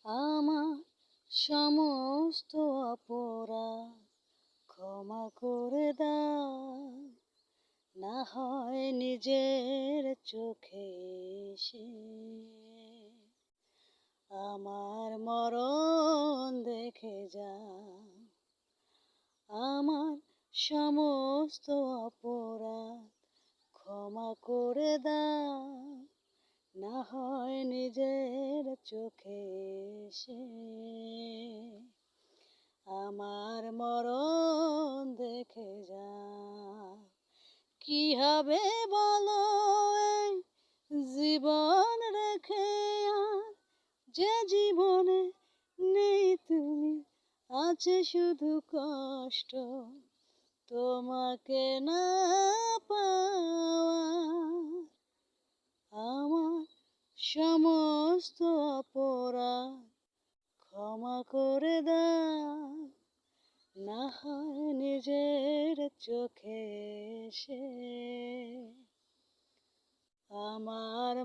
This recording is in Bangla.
আমার সমস্ত অপরাধ ক্ষমা করে দাও, না হয় নিজের চোখে এসে আমার মরণ দেখে যাও। আমার সমস্ত অপরাধ ক্ষমা করে দাও, না হয় নিজের চোখে এসে আমার মরণ দেখে যাও। কি হবে বলো এই জীবন রেখে, আর যে জীবনে নেই তুমি, আছে শুধু কষ্ট তোমাকে না পাওয়া। আমার সমস্ত অপরাধ ক্ষমা করে দাও, না হয় নিজের চোখে এসে আমার